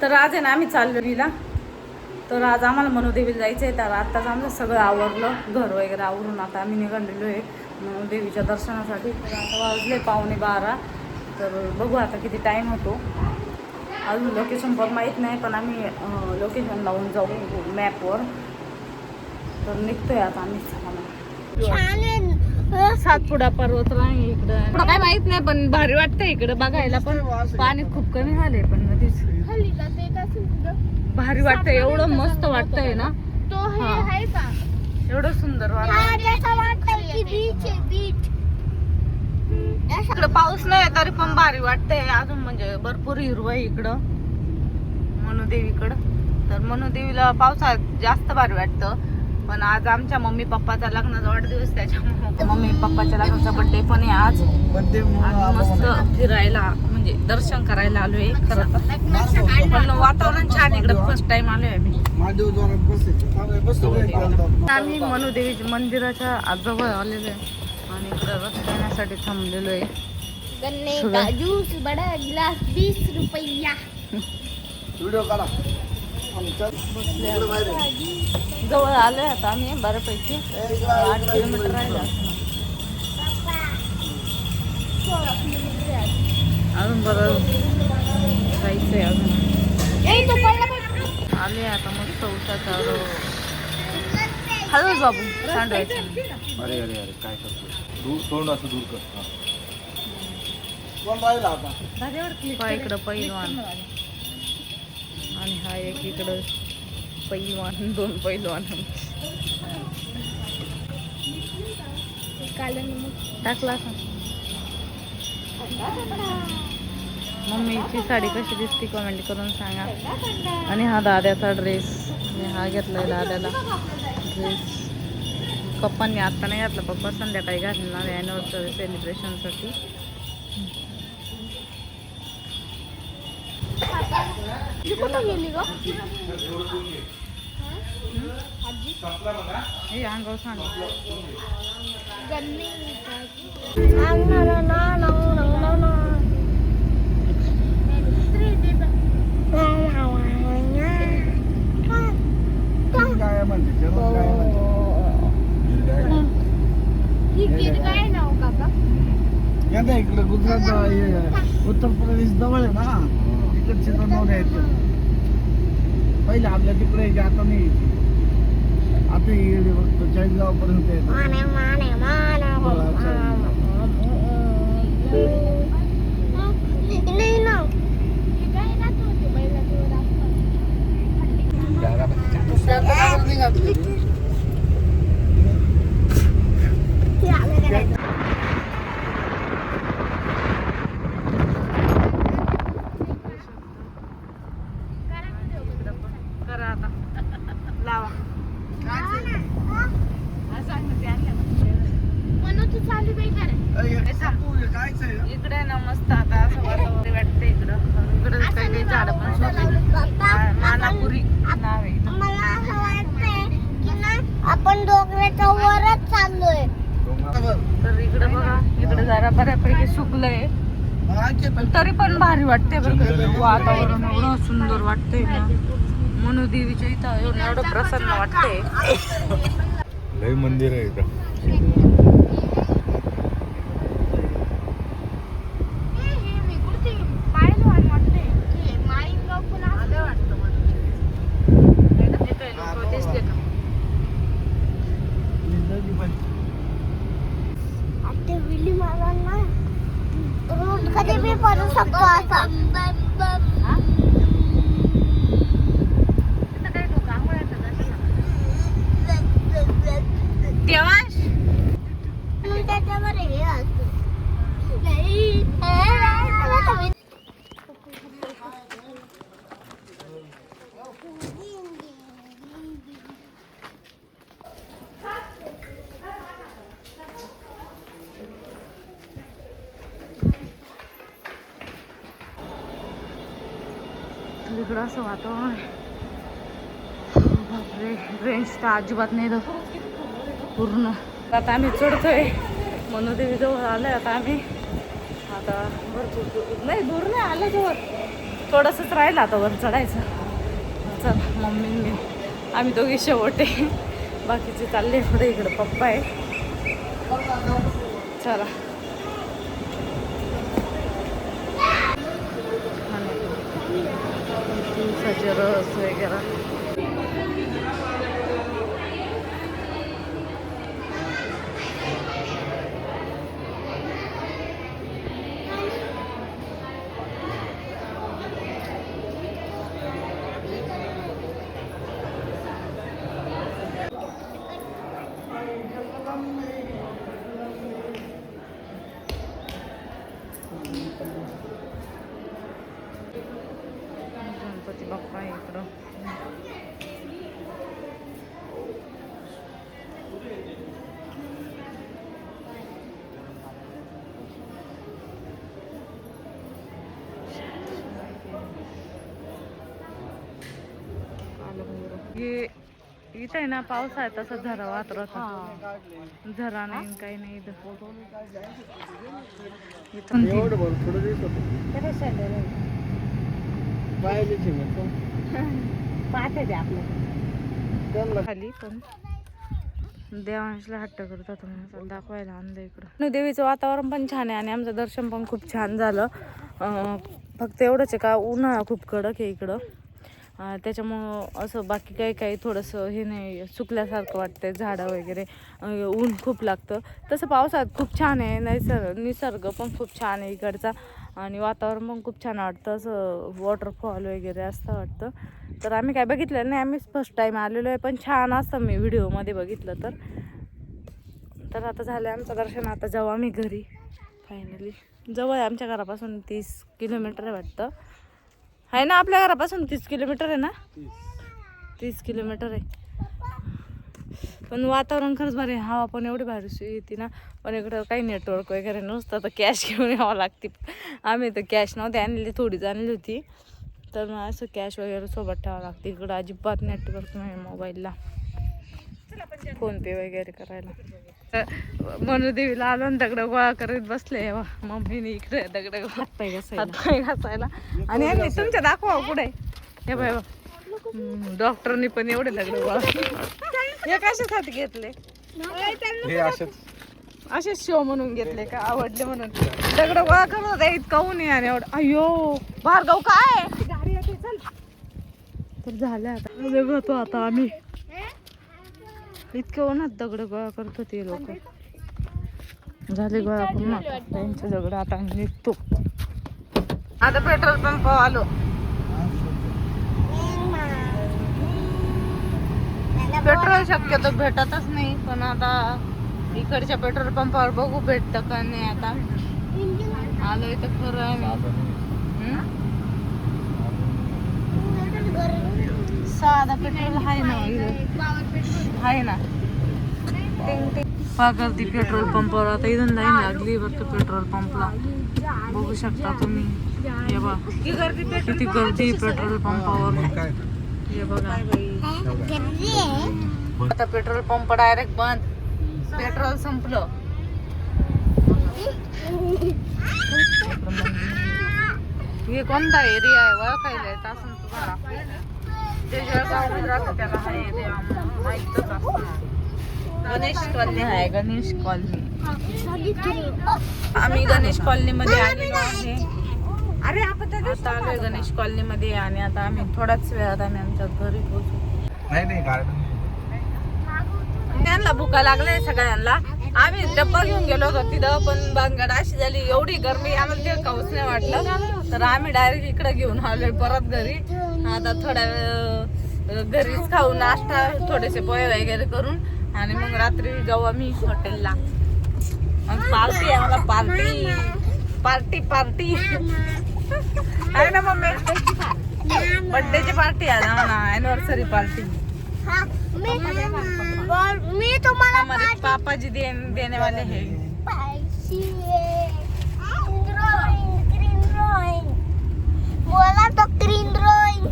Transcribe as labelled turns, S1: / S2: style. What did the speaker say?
S1: तर आज आहे ना आम्ही चाललो लीला. तर आज आम्हाला मनोदेवीला जायचं आहे. तर आत्ताच आमचं सगळं आवरलं, घर वगैरे आवरून आता आम्ही निघालेलो आहे मनोदेवीच्या दर्शनासाठी. तर आता वाजले 11:15. तर बघू आता किती टाईम होतो. अजून लोकेशन पण माहीत नाही, पण आम्ही लोकेशन लावून जाऊ मॅपवर. तर निघतोय आता आम्ही. सातपुडा पर्वत रांग इकडं काय माहित नाही, पण भारी वाटतं इकडं बघायला. पण पाणी खूप कमी झाले, पण नदीच भारी वाटतं. एवढं मस्त वाटतंय ना, एवढं सुंदर इकडं पाऊस नाही तरी पण भारी वाटतंय. अजून म्हणजे भरपूर हिरवं आहे इकडं मनोदेवीकडं. तर मनोदेवीला पावसाळ्यात जास्त भारी वाटतं. पण आज आमच्या मम्मी पप्पाचा लग्नाचा वाढदिवस, त्याच्यामुळे मम्मी पप्पाच्या लग्नाचा बर्थडे पण आहे आज. मस्त फिरायला म्हणजे दर्शन करायला आलोय खरं तर. पण वातावरण छान इकडं. फर्स्ट टाइम आलोय आम्ही मनोदेवी मंदिराच्या जवळ आलेलो आहे आणि इकडं रस घेण्यासाठी थांबलेलो आहे.
S2: गन्ने का जूस बड़ा गिलास 20 रुपया.
S3: व्हिडिओ काढा.
S1: जवळ आलोय आता आम्ही बऱ्यापैकी. 8 किलोमीटर राहिलं अजून. बरं जायचंय अजून. आले आता मस्त उसाचा हळूच बाबू सांडवायचं.
S3: अरे अरे अरे काय करतो, तोंड असं दूर कर. कोण राहिला आता
S1: इकडं पैलवान आणि हा एक इकडं पैलवान. 2 पैलवान टाकला. मम्मीची साडी कशी दिसते कमेंट करून सांगा. आणि हा दाद्याचा ड्रेस, मी हा घेतलाय दाद्याला ड्रेस. पप्पांनी आत्ता नाही घातला, पप्पा संध्याकाळी घालणार ॲनिव्हर्सरी सेलिब्रेशनसाठी. हे अंगावर सांग.
S3: काय म्हणते इकडे गुजरात उत्तर प्रदेश जवळ आहे ना, इकडचे तर नव्हते आहेत. पहिले आपल्या तिकडे यायचे, आता नाही. आता येडे बघतो 40 गावापर्यंत येतो.
S1: करा आता लावा. इकडे ना मस्त आता असं वातावरण वाटतं. इकडं इकडं काही काही झाडं पण मानापुरी नाव आहे.
S2: मला असं वाटतंय की ना आपण डोंगराच्या वरच चाललोय.
S1: तर इकडे बघा, इकडे जरा बऱ्यापैकी सुकलंय, पण तरी पण भारी वाटते बरं का. वातावरण एवढं सुंदर वाटतंय ना मनोदेवीच्या इथं. एवढं प्रसन्न वाटतंय.
S3: लय मंदिर आहे इथं.
S2: रोड कधी बी पडू शकतो असा.
S1: देवांश
S2: त्याच्यावर हे असतं.
S1: इकडं असं वातावरण आहे. बापरे, रेंज तर अजिबात नाही तर पूर्ण. आता आम्ही चढतोय मनोदेवी जवळ आलोय. आता आम्ही आता भरपूर नाही, दूर नाही आलं जवळ. थोडंसंच राहिलं आता वर चढायचं. चल मम्मी मी आम्ही दोघी शेवटे, बाकीचे चालले पुढे. इकडं पप्पा आहे. चला दिवसाचे रस वगैरे. गणपती बाप्पा आहे इकडं. हे इथं आहे ना पाऊस आहे तसं झरा वाहत राहतो. झरा नाही काही नाही इथं.
S3: एवढं भर थोडं दिवस होतं. पाहिलेच मी त्यांना
S1: खाली पण देवांशला हट्ट करत होता म्हणून चल दाखवायला आणलं इकडं. देवीचं वातावरण पण छान आहे आणि आमचं दर्शन पण खूप छान झालं. फक्त एवढंच आहे का उन्हाळा खूप कडक आहे इकडं. त्याच्यामुळं असं बाकी काही थोडंसं हे नाही, सुकल्यासारखं वाटतंय. झाडं वगैरे ऊन खूप लागतं. तसं पावसाळ्यात खूप छान आहे. निसर्ग पण खूप छान आहे इकडचा आणि वातावरण पण खूप छान वाटतं. असं वॉटरफॉल वगैरे असतं वाटतं. तर आम्ही काय बघितलं नाही, आम्ही फर्स्ट टाईम आलेलो आहे. पण छान असतं मी व्हिडिओमध्ये बघितलं तर आता झालं आमचं दर्शन. आता जाऊ आम्ही घरी फायनली. जवळ आहे आमच्या घरापासून 30 किलोमीटर आहे वाटतं. आहे ना आपल्या घरापासून 30 किलोमीटर आहे ना. 30 किलोमीटर आहे. पण वातावरण खरंच भारी आहे. हवा पण एवढी भारी येते ना. पण इकडं काही नेटवर्क वगैरे नसतं तर कॅश घेऊन यावं लागते. आम्ही तर कॅश नव्हते आणलेली, थोडीच आणली होती. तर मग असं कॅश वगैरे सोबत ठेवावं लागते. इकडं अजिबात नेटवर्क नाही मोबाईलला, फोनपे वगैरे करायला. मनुदेवीला आलो आणि दगड गोळा करत बसले. मम्मीने इकडे दगड हातपाय घासायला. आणि आम्ही तुमच्या दाखवा कुठे हे बाय. डॉक्टरनी पण एवढे दगड गोळा हे कशासाठी घेतले? असेच शो म्हणून घेतले का, आवडले म्हणून दगड गोळा करत होता. इतका ऊन आहे आणि एवढं. अयो भार्गव काय तर झालं आता बघतो. आता आम्ही इतकं उन्हात दगड गोळा करत होते लोक. झाले गोळा करून त्यांचे दगड. आता निघतो. आता पेट्रोल पंप आलो. पेट्रोल शक्यतो भेटतच नाही, पण आता इकडच्या पेट्रोल पंपावर बघू भेटतं का नाही. आता आलोय तर खरं आहे. साधा पेट्रोल आहे ना, आहे ना. गर्दी पेट्रोल पंपावर. आता इथून लाईन लागली बघ पेट्रोल पंपला. बघू शकता तुम्ही. हे बघा किती गर्दी पेट्रोल पंपावर. हे बघा आता पेट्रोल पंप डायरेक्ट बंद. पेट्रोल संपलं. हे कोणता एरिया आहे ओळखायला येत असं तुम्हाला? ते जळगाव राहतं त्याला हा एरिया माहीतच असतं. गणेश कॉलनी आहे. गणेश कॉलनी. आम्ही गणेश कॉलनी मध्ये आलेलो आहे. आता आलोय गणेश कॉलनी मध्ये आणि आता आम्ही थोड्याच वेळात आम्ही आमच्या घरी पोहोचू. त्यांना भुका लागले सगळ्यांना. आम्ही डब्बा घेऊन गेलो होतो तिथं, पण भानगड अशी झाली एवढी गरमी आम्हाला ते खाऊच नाही वाटलं. तर आम्ही डायरेक्ट इकडे घेऊन आलोय परत घरी. आता थोड्या वेळ घरीच खाऊ, नाश्ता थोडेसे पोहे वगैरे करून आणि मग रात्री जाऊ आम्ही हॉटेलला. पार्टी आहे मला. पार्टी पार्टी पार्टी आहे ना मम्मी. बर्थडेची पार्टी आहे ना, एनिवर्सरी पार्टी.
S2: मी तुम्हाला
S1: हमारे पापा जी देने वाले हैं.
S2: ग्रीन ड्रॉइंग बोला तो ग्रीन ड्रॉइंग.